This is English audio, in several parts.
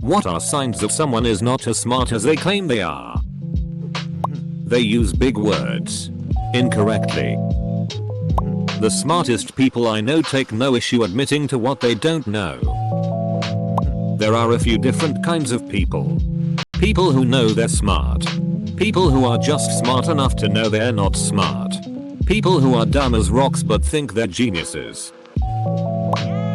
What are signs that someone is not as smart as they claim they are? They use big words incorrectly. The smartest people I know take no issue admitting to what they don't know. There are a few different kinds of people. People who know they're smart. People who are just smart enough to know they're not smart. People who are dumb as rocks but think they're geniuses.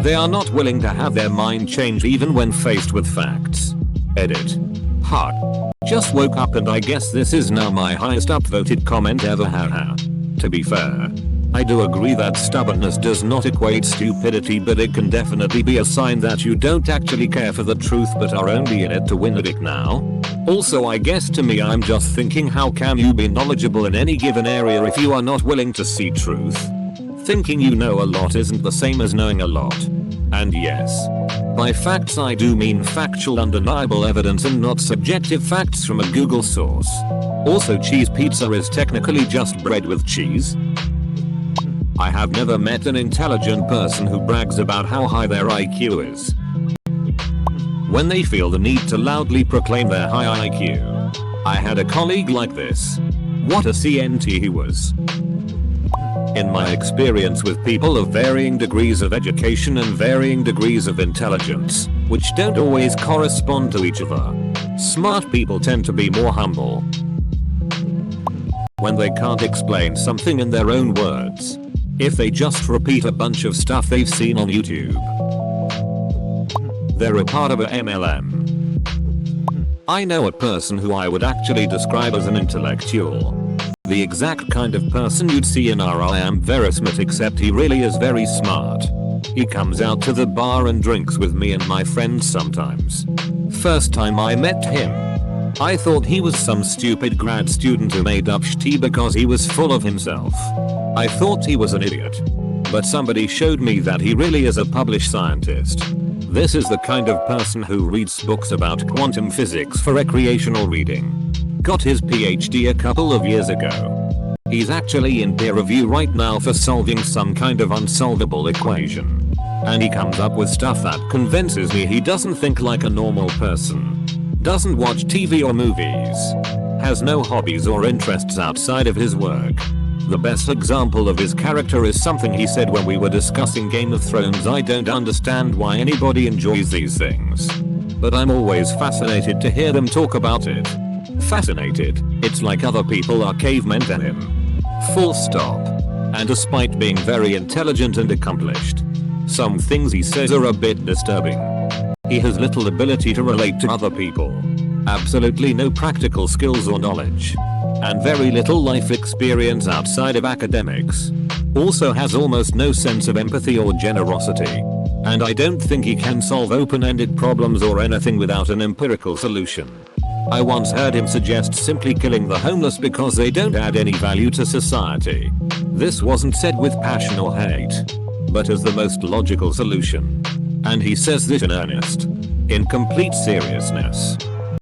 They are not willing to have their mind change even when faced with facts. Edit. Ha. Just woke up and I guess this is now my highest upvoted comment ever, haha. To be fair, I do agree that stubbornness does not equate stupidity, but it can definitely be a sign that you don't actually care for the truth but are only in it to win at it now. Also, I guess to me I'm just thinking, how can you be knowledgeable in any given area if you are not willing to see truth? Thinking you know a lot isn't the same as knowing a lot. And yes, by facts I do mean factual undeniable evidence and not subjective facts from a Google source. Also, cheese pizza is technically just bread with cheese. I have never met an intelligent person who brags about how high their IQ is. When they feel the need to loudly proclaim their high IQ. I had a colleague like this. What a CNT he was. In my experience with people of varying degrees of education and varying degrees of intelligence, which don't always correspond to each other, smart people tend to be more humble. When they can't explain something in their own words, if they just repeat a bunch of stuff they've seen on YouTube, they're a part of a MLM. I know a person who I would actually describe as an intellectual. The exact kind of person you'd see in our I Am Verismith, except he really is very smart. He comes out to the bar and drinks with me and my friends sometimes. First time I met him, I thought he was some stupid grad student who made up shit because he was full of himself. I thought he was an idiot. But somebody showed me that he really is a published scientist. This is the kind of person who reads books about quantum physics for recreational reading. Got his PhD a couple of years ago. He's actually in peer review right now for solving some kind of unsolvable equation. And he comes up with stuff that convinces me he doesn't think like a normal person. Doesn't watch TV or movies. Has no hobbies or interests outside of his work. The best example of his character is something he said when we were discussing Game of Thrones. I don't understand why anybody enjoys these things, but I'm always fascinated to hear them talk about it. Fascinated. It's like other people are cavemen to him. Full stop. And despite being very intelligent and accomplished, some things he says are a bit disturbing. He has little ability to relate to other people. Absolutely no practical skills or knowledge. And very little life experience outside of academics. Also has almost no sense of empathy or generosity. And I don't think he can solve open-ended problems or anything without an empirical solution. I once heard him suggest simply killing the homeless because they don't add any value to society. This wasn't said with passion or hate, but as the most logical solution. And he says this in earnest. In complete seriousness.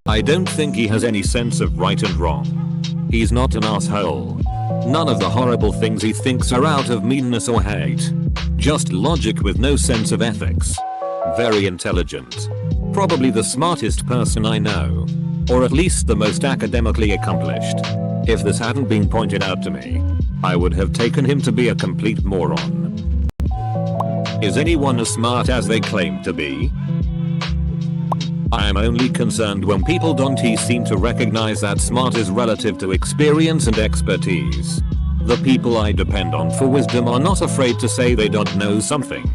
I don't think he has any sense of right and wrong. He's not an asshole. None of the horrible things he thinks are out of meanness or hate. Just logic with no sense of ethics. Very intelligent. Probably the smartest person I know. Or at least the most academically accomplished. If this hadn't been pointed out to me, I would have taken him to be a complete moron. Is anyone as smart as they claim to be? I am only concerned when people don't seem to recognize that smart is relative to experience and expertise. The people I depend on for wisdom are not afraid to say they don't know something.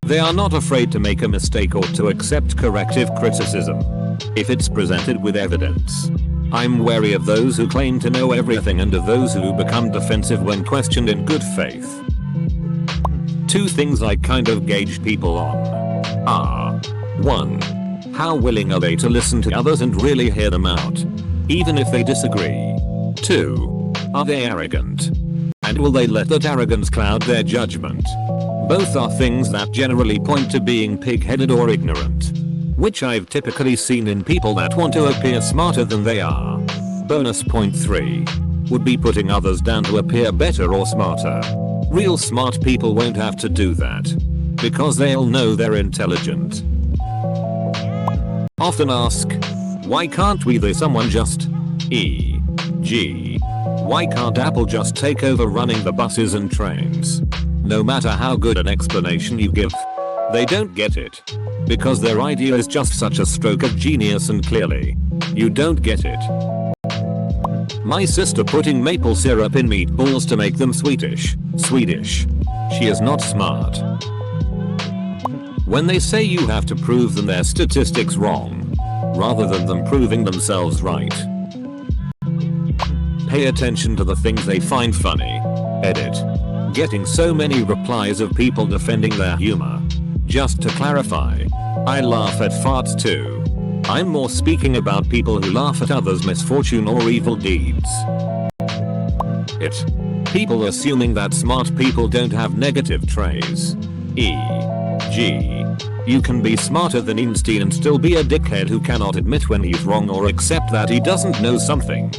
They are not afraid to make a mistake or to accept corrective criticism, if it's presented with evidence. I'm wary of those who claim to know everything and of those who become defensive when questioned in good faith. Two things I kind of gauge people on are 1. How willing are they to listen to others and really hear them out, even if they disagree? 2. Are they arrogant? And will they let that arrogance cloud their judgment? Both are things that generally point to being pig-headed or ignorant, which I've typically seen in people that want to appear smarter than they are. Bonus point 3 would be putting others down to appear better or smarter. Real smart people won't have to do that, because they'll know they're intelligent. Often ask, why can't we? There's someone just e.g. why can't Apple just take over running the buses and trains? No matter how good an explanation you give, they don't get it. Because their idea is just such a stroke of genius and clearly, you don't get it. My sister putting maple syrup in meatballs to make them Swedish. She is not smart. When they say you have to prove them their statistics wrong, rather than them proving themselves right. Pay attention to the things they find funny. Edit. Getting so many replies of people defending their humor. Just to clarify, I laugh at farts too. I'm more speaking about people who laugh at others' misfortune or evil deeds. People assuming that smart people don't have negative traits. E.g. you can be smarter than Einstein and still be a dickhead who cannot admit when he's wrong or accept that he doesn't know something.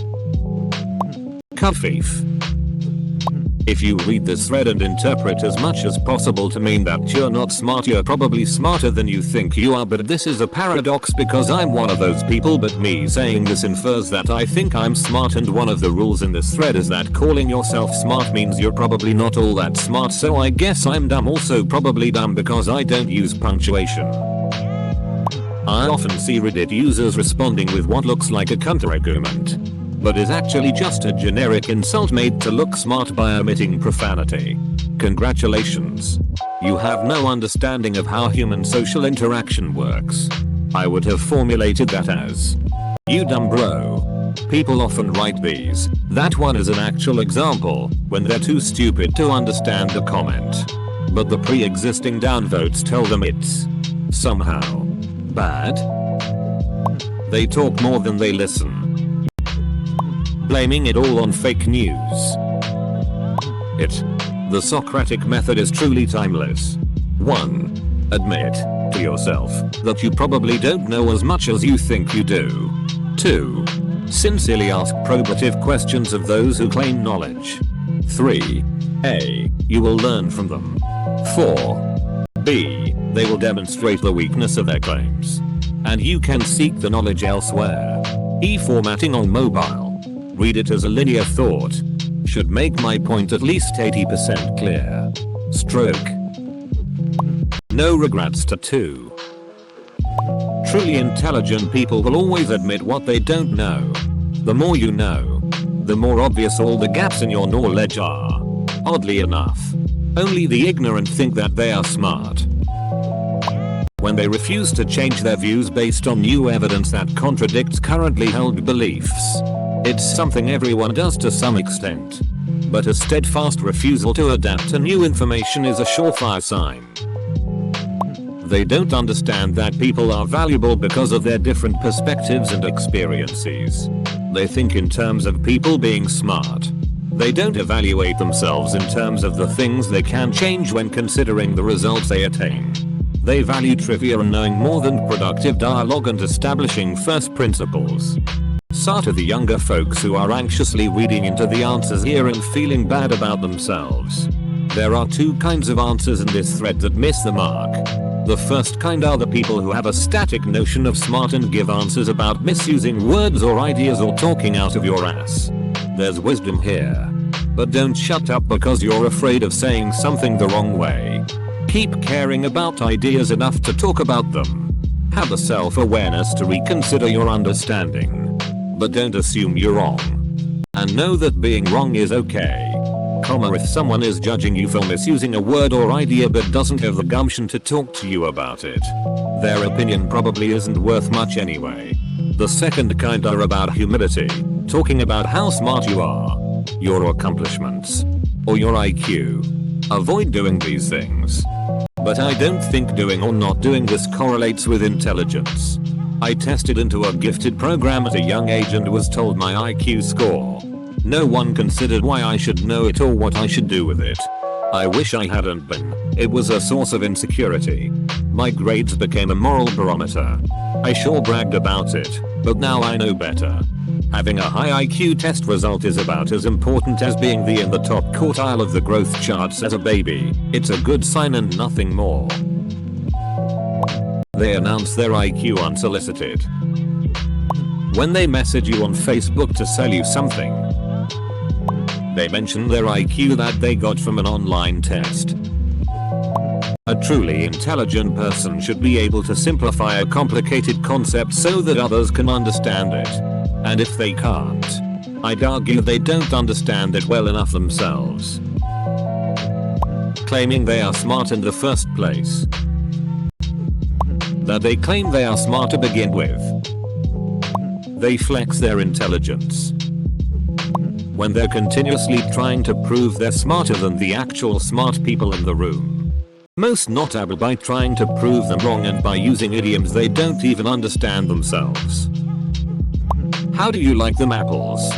Kafif. If you read this thread and interpret as much as possible to mean that you're not smart, you're probably smarter than you think you are, but this is a paradox because I'm one of those people, but me saying this infers that I think I'm smart, and one of the rules in this thread is that calling yourself smart means you're probably not all that smart, so I guess I'm dumb, also probably dumb because I don't use punctuation. I often see Reddit users responding with what looks like a counter-argument, but is actually just a generic insult made to look smart by omitting profanity. Congratulations. You have no understanding of how human social interaction works. I would have formulated that as, you dumb bro. People often write these. That one is an actual example when they're too stupid to understand the comment. But the pre-existing downvotes tell them it's somehow bad. They talk more than they listen. Blaming it all on fake news. The Socratic method is truly timeless. 1. Admit to yourself that you probably don't know as much as you think you do. 2. Sincerely ask probative questions of those who claim knowledge. 3. A. You will learn from them. 4. B. They will demonstrate the weakness of their claims. And you can seek the knowledge elsewhere. Formatting on mobile. Read it as a linear thought. Should make my point at least 80% clear. Stroke. No regrets to 2. Truly intelligent people will always admit what they don't know. The more you know, the more obvious all the gaps in your knowledge are. Oddly enough, only the ignorant think that they are smart. When they refuse to change their views based on new evidence that contradicts currently held beliefs. It's something everyone does to some extent. But a steadfast refusal to adapt to new information is a surefire sign. They don't understand that people are valuable because of their different perspectives and experiences. They think in terms of people being smart. They don't evaluate themselves in terms of the things they can change when considering the results they attain. They value trivia and knowing more than productive dialogue and establishing first principles. So to the younger folks who are anxiously reading into the answers here and feeling bad about themselves. There are 2 kinds of answers in this thread that miss the mark. The first kind are the people who have a static notion of smart and give answers about misusing words or ideas or talking out of your ass. There's wisdom here. But don't shut up because you're afraid of saying something the wrong way. Keep caring about ideas enough to talk about them. Have the self-awareness to reconsider your understanding. But don't assume you're wrong. And know that being wrong is okay. If someone is judging you for misusing a word or idea but doesn't have the gumption to talk to you about it, their opinion probably isn't worth much anyway. The second kind are about humility, talking about how smart you are, your accomplishments, or your IQ. Avoid doing these things. But I don't think doing or not doing this correlates with intelligence. I tested into a gifted program at a young age and was told my IQ score. No one considered why I should know it or what I should do with it. I wish I hadn't been. It was a source of insecurity. My grades became a moral barometer. I sure bragged about it, but now I know better. Having a high IQ test result is about as important as being in the top quartile of the growth charts as a baby. It's a good sign and nothing more. They announce their IQ unsolicited. When they message you on Facebook to sell you something, they mention their IQ that they got from an online test. A truly intelligent person should be able to simplify a complicated concept so that others can understand it. And if they can't, I'd argue they don't understand it well enough themselves. Claiming they are smart in the first place. That they claim they are smart to begin with. They flex their intelligence when they're continuously trying to prove they're smarter than the actual smart people in the room. Most notable by trying to prove them wrong and by using idioms they don't even understand themselves. How do you like them apples?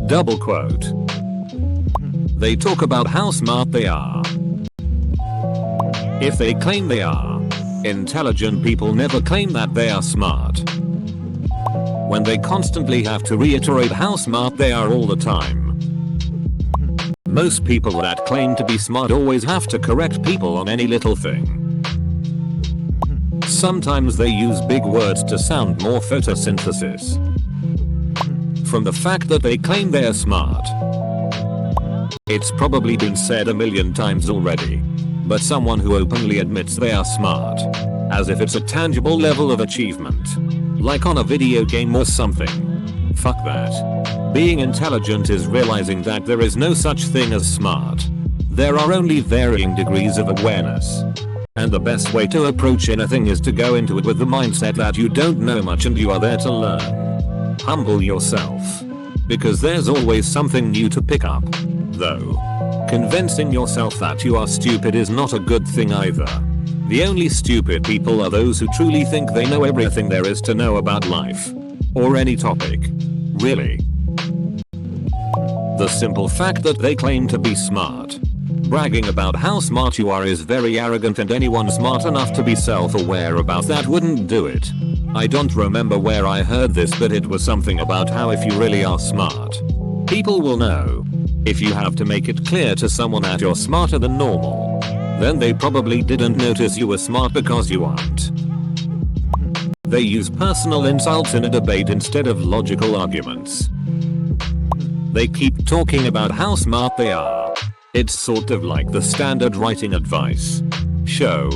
Double quote. They talk about how smart they are. If they claim they are, intelligent people never claim that they are smart. When they constantly have to reiterate how smart they are all the time. Most people that claim to be smart always have to correct people on any little thing. Sometimes they use big words to sound more photosynthesis. From the fact that they claim they are smart. It's probably been said a million times already. But someone who openly admits they are smart, as if it's a tangible level of achievement, like on a video game or something. Fuck that. Being intelligent is realizing that there is no such thing as smart. There are only varying degrees of awareness. And the best way to approach anything is to go into it with the mindset that you don't know much and you are there to learn. Humble yourself. Because there's always something new to pick up. Though, convincing yourself that you are stupid is not a good thing either. The only stupid people are those who truly think they know everything there is to know about life. Or any topic. Really. The simple fact that they claim to be smart. Bragging about how smart you are is very arrogant, and anyone smart enough to be self-aware about that wouldn't do it. I don't remember where I heard this, but it was something about how if you really are smart, people will know. If you have to make it clear to someone that you're smarter than normal, then they probably didn't notice you were smart because you aren't. They use personal insults in a debate instead of logical arguments. They keep talking about how smart they are. It's sort of like the standard writing advice. Show,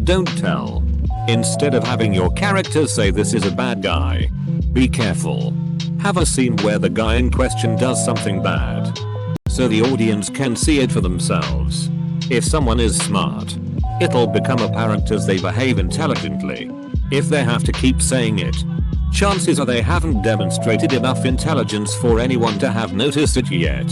don't tell. Instead of having your characters say this is a bad guy, be careful. Have a scene where the guy in question does something bad, so the audience can see it for themselves. If someone is smart, it'll become apparent as they behave intelligently. If they have to keep saying it, chances are they haven't demonstrated enough intelligence for anyone to have noticed it yet.